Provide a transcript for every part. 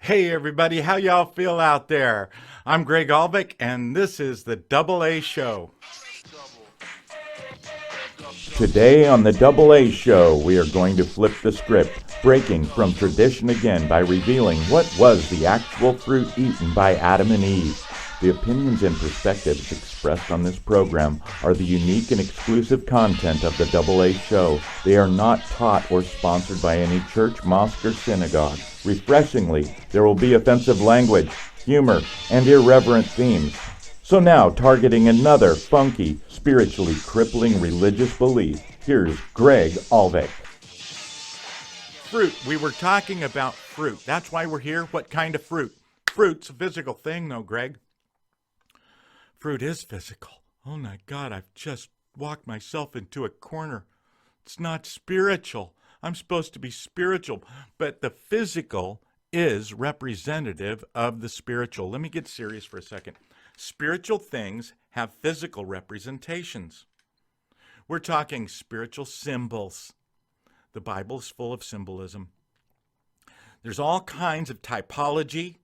Hey everybody, how y'all feel out there? I'm Greg Aalvik, and this is the Dubl A Show. Today on the Dubl A Show, we are going to flip the script, breaking from tradition again by revealing what was the actual fruit eaten by Adam and Eve. The opinions and perspectives expressed on this program are the unique and exclusive content of the Dubl A Show. They are not taught or sponsored by any church, mosque, or synagogue. Refreshingly, there will be offensive language, humor, and irreverent themes. So now, targeting another funky, spiritually crippling religious belief, here's Greg Aalvik. Fruit. We were talking about fruit. That's why we're here. What kind of fruit? Fruit's a physical thing, though, Greg. Fruit is physical. Oh my God, I've just walked myself into a corner. It's not spiritual. I'm supposed to be spiritual, but the physical is representative of the spiritual. Let me get serious for a second. Spiritual things have physical representations. We're talking spiritual symbols. The Bible is full of symbolism. There's all kinds of typology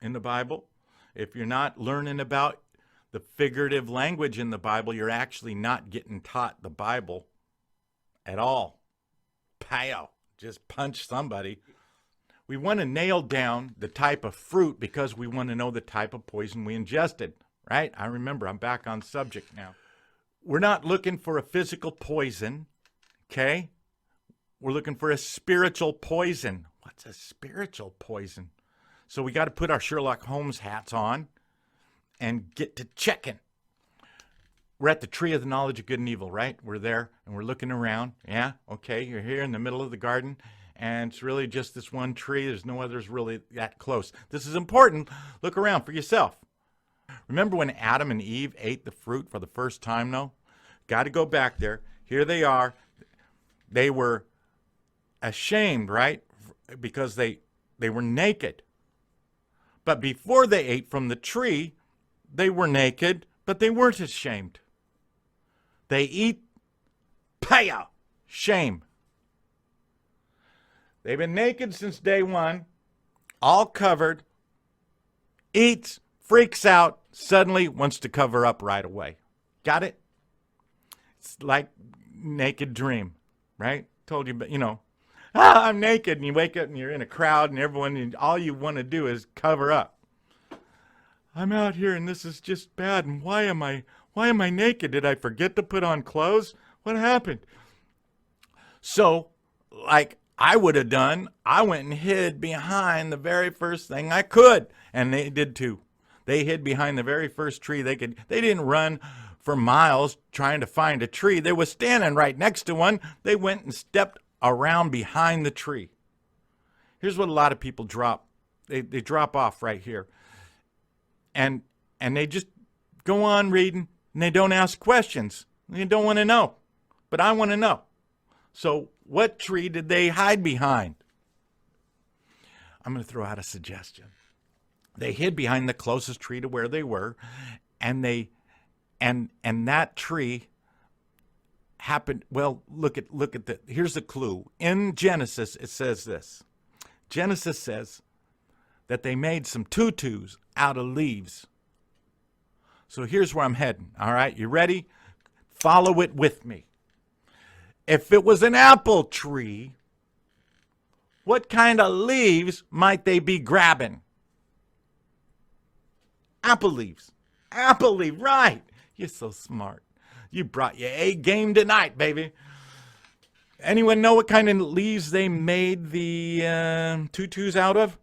in the Bible. If you're not learning about the figurative language in the Bible, you're actually not getting taught the Bible at all. Pow! Just punch somebody. We want to nail down the type of fruit because we want to know the type of poison we ingested, right? I remember, I'm back on subject now. We're not looking for a physical poison, okay? We're looking for a spiritual poison. What's a spiritual poison? So we got to put our Sherlock Holmes hats on and get to checking. We're at the tree of the knowledge of good and evil, right? We're there and we're looking around. Yeah, okay, you're here in the middle of the garden and it's really just this one tree. There's no others really that close. This is important. Look around for yourself. Remember when Adam and Eve ate the fruit for the first time, though? Got to go back there. Here they are. They were ashamed, right? Because they were naked. But before they ate from the tree, they were naked, but they weren't ashamed. They eat, paya, shame. They've been naked since day one, all covered, eats, freaks out, suddenly wants to cover up right away. Got it? It's like naked dream, right? Told you, but I'm naked, and you wake up and you're in a crowd and everyone, and all you want to do is cover up. I'm out here and this is just bad, and why am I naked? Did I forget to put on clothes? What happened? So, like I would have done, I went and hid behind the very first thing I could, and they did too. They hid behind the very first tree they could. They didn't run for miles trying to find a tree. They were standing right next to one. They went and stepped around behind the tree. Here's what a lot of people drop. They drop off right here. And they just go on reading, and they don't ask questions. They don't want to know. But I want to know. So what tree did they hide behind? I'm going to throw out a suggestion. They hid behind the closest tree to where they were, and that tree happened. Well, look at here's the clue. In Genesis, it says this. Genesis says that they made some tutus out of leaves. So here's where I'm heading. All right, you ready? Follow it with me. If it was an apple tree, what kind of leaves might they be grabbing? Apple leaves. Apple leaf, right. You're so smart. You brought your A game tonight, baby. Anyone know what kind of leaves they made the tutus out of?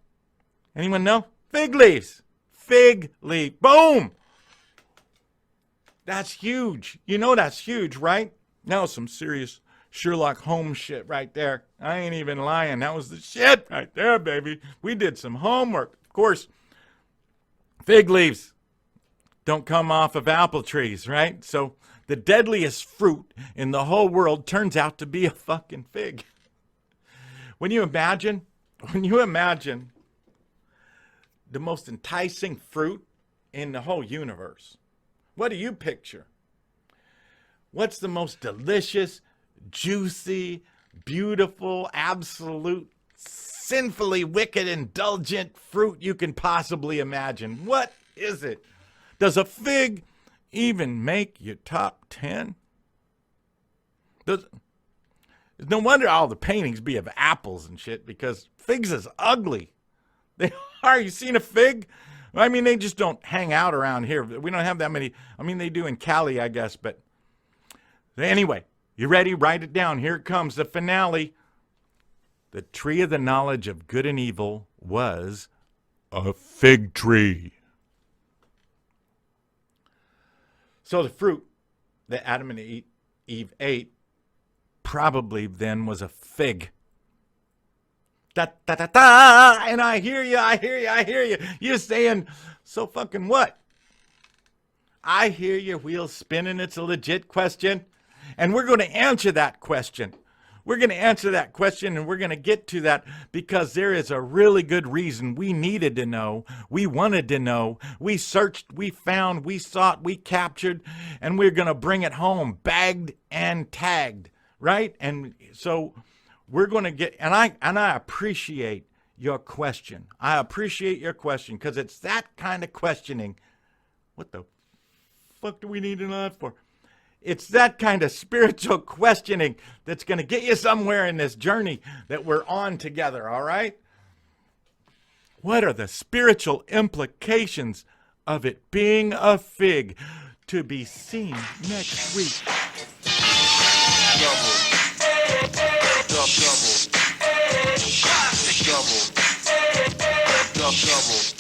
Anyone know? Fig leaves. Fig leaf. Boom! That's huge. You know that's huge, right? Now some serious Sherlock Holmes shit right there. I ain't even lying. That was the shit right there, baby. We did some homework. Of course, fig leaves don't come off of apple trees, right? So the deadliest fruit in the whole world turns out to be a fucking fig. When you imagine the most enticing fruit in the whole universe, what do you picture? What's the most delicious, juicy, beautiful, absolute sinfully wicked, indulgent fruit you can possibly imagine. What is it? Does a fig even make your top 10? No wonder all the paintings be of apples and shit, because figs is ugly. They are. You seen a fig? I mean, they just don't hang out around here. We don't have that many. I mean, they do in Cali, I guess. But anyway, you ready? Write it down. Here it comes, the finale. The tree of the knowledge of good and evil was a fig tree. So the fruit that Adam and Eve ate probably then was a fig. Da, da, da, da. And I hear you. You're saying, so fucking what? I hear your wheels spinning. It's a legit question. And we're going to answer that question. We're going to answer that question, and we're going to get to that because there is a really good reason we needed to know. We wanted to know. We searched, we found, we sought, we captured, and we're going to bring it home, bagged and tagged, right? And so we're going to get, and I appreciate your question. I appreciate your question because it's that kind of questioning. What the fuck do we need to know that for? It's that kind of spiritual questioning that's going to get you somewhere in this journey that we're on together, all right? What are the spiritual implications of it being a fig? To be seen next week. Double.